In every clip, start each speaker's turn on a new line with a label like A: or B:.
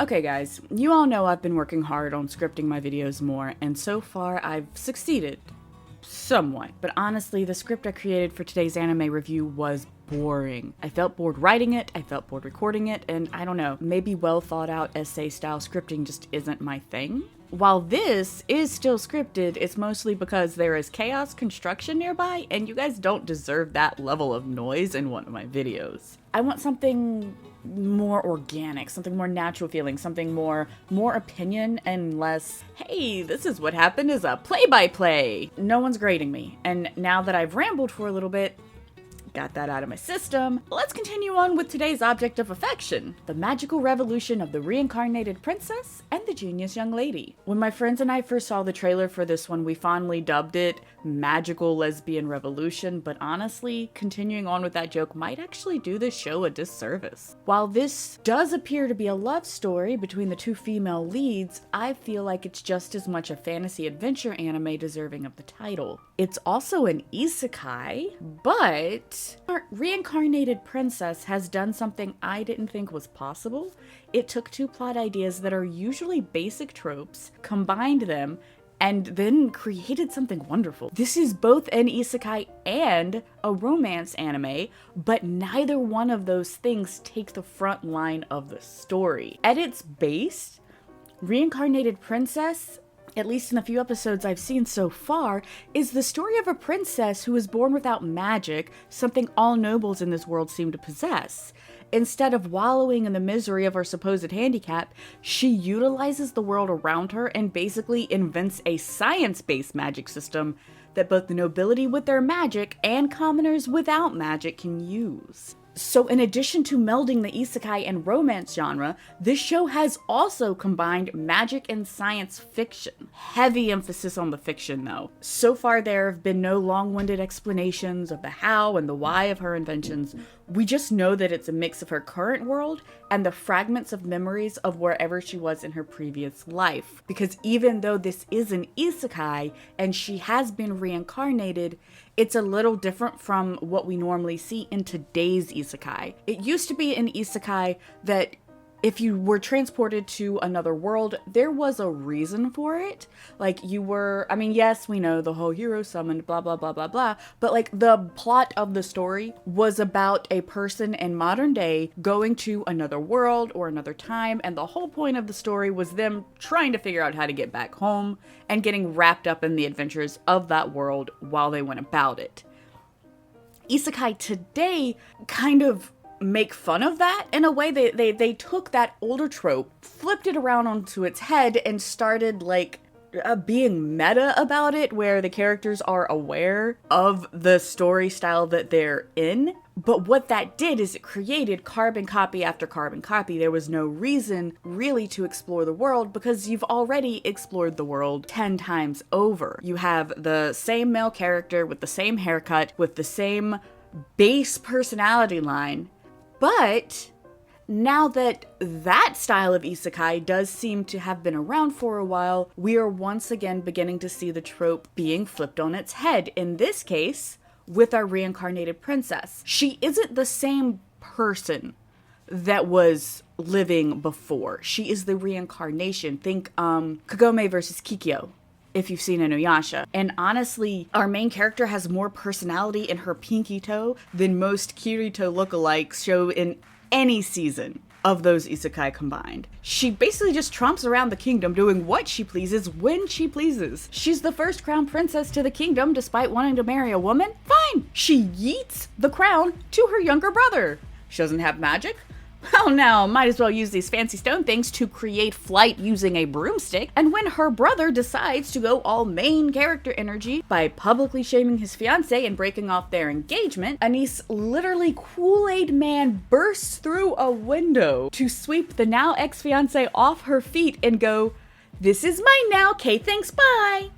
A: Okay guys, you all know I've been working hard on scripting my videos more, and so far I've succeeded. Somewhat. But honestly, the script I created for today's anime review was boring. I felt bored writing it, I felt bored recording it, and I don't know, maybe well thought out essay style scripting just isn't my thing. While this is still scripted, it's mostly because there is chaos construction nearby, and you guys don't deserve that level of noise in one of my videos. I want something more organic, something more natural feeling, something more opinion and less, hey, this is what happened as a play-by-play. No one's grading me, and now that I've rambled for a little bit, got that out of my system, let's continue on with today's object of affection, the magical revolution of the reincarnated princess and the genius young lady. When my friends and I first saw the trailer for this one, we fondly dubbed it Magical Lesbian Revolution, but honestly, continuing on with that joke might actually do this show a disservice. While this does appear to be a love story between the two female leads, I feel like it's just as much a fantasy adventure anime deserving of the title. It's also an isekai, but our Reincarnated Princess has done something I didn't think was possible. It took two plot ideas that are usually basic tropes, combined them, and then created something wonderful. This is both an isekai and a romance anime, but neither one of those things take the front line of the story. At its base, Reincarnated Princess, at least in the few episodes I've seen so far, is the story of a princess who was born without magic, something all nobles in this world seem to possess. Instead of wallowing in the misery of her supposed handicap, she utilizes the world around her and basically invents a science-based magic system that both the nobility with their magic and commoners without magic can use. So in addition to melding the isekai and romance genre, this show has also combined magic and science fiction. Heavy emphasis on the fiction though. So far there have been no long-winded explanations of the how and the why of her inventions. We just know that it's a mix of her current world and the fragments of memories of wherever she was in her previous life. Because even though this is an isekai and she has been reincarnated, it's a little different from what we normally see in today's isekai. It used to be an isekai that if you were transported to another world, there was a reason for it. Like you were, I mean, yes, we know the whole hero summoned, blah, blah, blah, blah, blah. But like the plot of the story was about a person in modern day going to another world or another time. And the whole point of the story was them trying to figure out how to get back home and getting wrapped up in the adventures of that world while they went about it. Isekai today kind of make fun of that in a way. They took that older trope, flipped it around onto its head, and started like being meta about it, where the characters are aware of the story style that they're in. But what that did is it created carbon copy after carbon copy. There was no reason really to explore the world because you've already explored the world 10 times over. You have the same male character with the same haircut, with the same base personality line. But now that that style of isekai does seem to have been around for a while, we are once again beginning to see the trope being flipped on its head. In this case, with our reincarnated princess. She isn't the same person that was living before. She is the reincarnation. Think Kagome versus Kikyo, if you've seen Inuyasha. And honestly, our main character has more personality in her pinky toe than most Kirito lookalikes show in any season of those isekai combined. She basically just tromps around the kingdom doing what she pleases when she pleases. She's the first crown princess to the kingdom despite wanting to marry a woman? Fine! She yeets the crown to her younger brother. She doesn't have magic? Well, now, might as well use these fancy stone things to create flight using a broomstick. And when her brother decides to go all main character energy by publicly shaming his fiancée and breaking off their engagement, Anise literally Kool-Aid Man bursts through a window to sweep the now ex-fiancée off her feet and go, "This is mine now, okay, thanks, bye."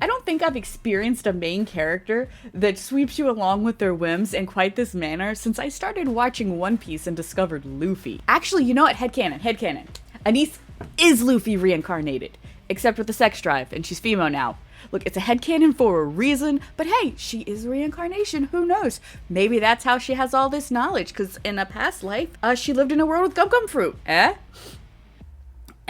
A: I don't think I've experienced a main character that sweeps you along with their whims in quite this manner since I started watching One Piece and discovered Luffy. Actually, you know what? Headcanon. Anise is Luffy reincarnated, except with the sex drive, and she's female now. Look, it's a headcanon for a reason, but hey, she is reincarnation, who knows? Maybe that's how she has all this knowledge, because in a past life, she lived in a world with gum fruit. Eh?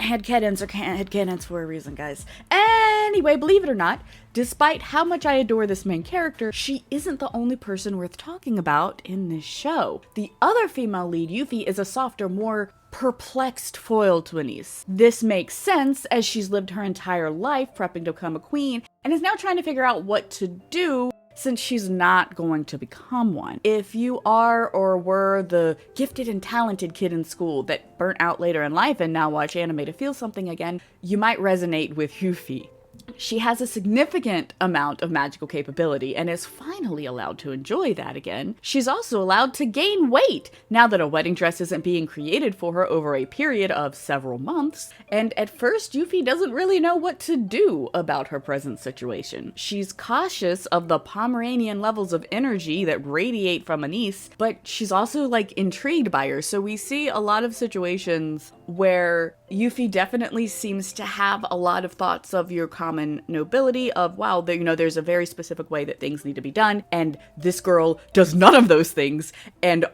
A: headcanons are headcanons for a reason, guys. Anyway, believe it or not, despite how much I adore this main character, she isn't the only person worth talking about in this show. The other female lead, Yuffie, is a softer, more perplexed foil to Anise. This makes sense as she's lived her entire life prepping to become a queen and is now trying to figure out what to do since she's not going to become one. If you are or were the gifted and talented kid in school that burnt out later in life and now watch anime to feel something again, you might resonate with Yuffie. She has a significant amount of magical capability and is finally allowed to enjoy that again. She's also allowed to gain weight now that a wedding dress isn't being created for her over a period of several months. And at first, Yuffie doesn't really know what to do about her present situation. She's cautious of the Pomeranian levels of energy that radiate from Anise, but she's also intrigued by her. So we see a lot of situations where Yuffie definitely seems to have a lot of thoughts of your common nobility of, wow, there's a very specific way that things need to be done, and this girl does none of those things, and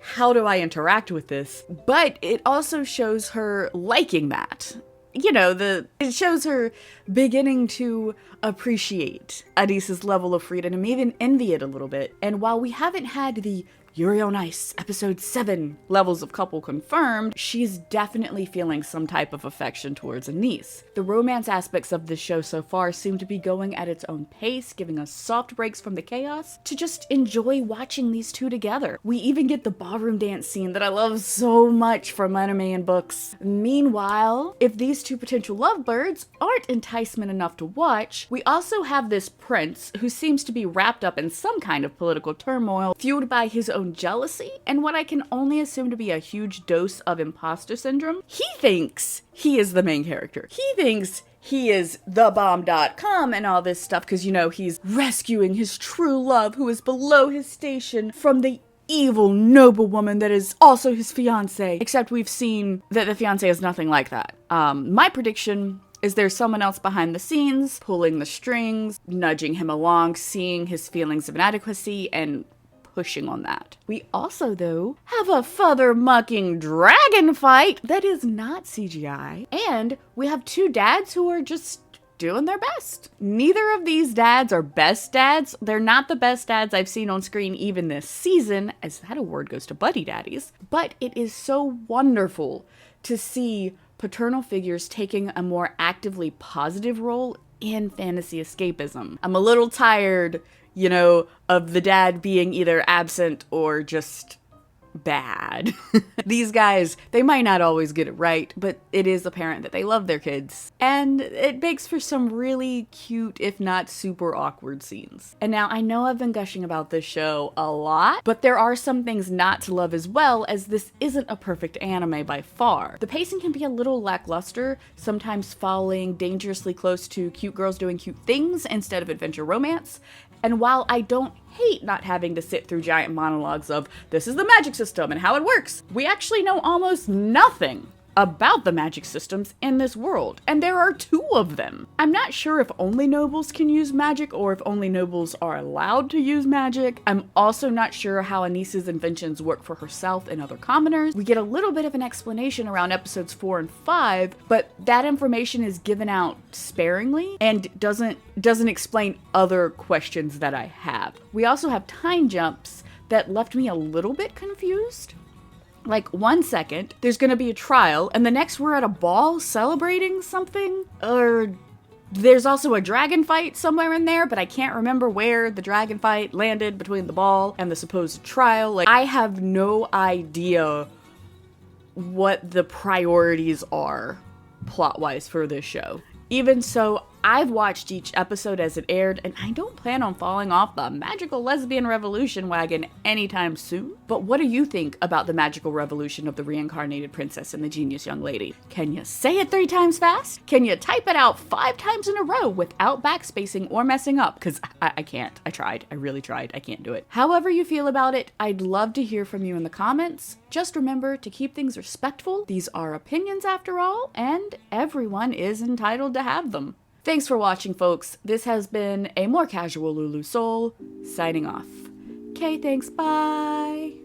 A: how do I interact with this? But it also shows her liking that. It shows her beginning to appreciate Anise's level of freedom and even envy it a little bit. And while we haven't had the Yuri on Ice episode 7 levels of couple confirmed, she's definitely feeling some type of affection towards Anise. The romance aspects of this show so far seem to be going at its own pace, giving us soft breaks from the chaos to just enjoy watching these two together. We even get the ballroom dance scene that I love so much from anime and books. Meanwhile, if these two potential lovebirds aren't enticement enough to watch, we also have this prince who seems to be wrapped up in some kind of political turmoil, fueled by his own jealousy and what I can only assume to be a huge dose of imposter syndrome. He thinks he is the main character. He thinks he is thebomb.com and all this stuff because, he's rescuing his true love who is below his station from the evil noblewoman that is also his fiance. Except we've seen that the fiance is nothing like that. My prediction is there's someone else behind the scenes, pulling the strings, nudging him along, seeing his feelings of inadequacy, and pushing on that. We also, though, have a feather-mucking dragon fight that is not CGI, and we have two dads who are just doing their best. Neither of these dads are best dads. They're not the best dads I've seen on screen even this season, as that award goes to buddy daddies, but it is so wonderful to see paternal figures taking a more actively positive role in fantasy escapism. I'm a little tired of the dad being either absent or just bad. These guys, they might not always get it right, but it is apparent that they love their kids. And it makes for some really cute, if not super awkward scenes. And now I know I've been gushing about this show a lot, but there are some things not to love as well, as this isn't a perfect anime by far. The pacing can be a little lackluster, sometimes falling dangerously close to cute girls doing cute things instead of adventure romance. And while I don't hate not having to sit through giant monologues of this is the magic system and how it works, we actually know almost nothing about the magic systems in this world, and there are 2 of them. I'm not sure if only nobles can use magic or if only nobles are allowed to use magic. I'm also not sure how Anise's inventions work for herself and other commoners. We get a little bit of an explanation around episodes 4 and 5, but that information is given out sparingly and doesn't explain other questions that I have. We also have time jumps that left me a little bit confused. 1 second, there's gonna be a trial, and the next we're at a ball celebrating something, or there's also a dragon fight somewhere in there, but I can't remember where the dragon fight landed between the ball and the supposed trial. I have no idea what the priorities are plot-wise for this show. Even so, I've watched each episode as it aired, and I don't plan on falling off the magical lesbian revolution wagon anytime soon. But what do you think about the magical revolution of the Reincarnated Princess and the Genius Young Lady? Can you say it 3 times fast? Can you type it out 5 times in a row without backspacing or messing up? Because I can't. I tried. I really tried. I can't do it. However you feel about it, I'd love to hear from you in the comments. Just remember to keep things respectful. These are opinions after all, and everyone is entitled to have them. Thanks for watching, folks. This has been a more casual LuuluSoul, signing off. Okay, thanks, bye!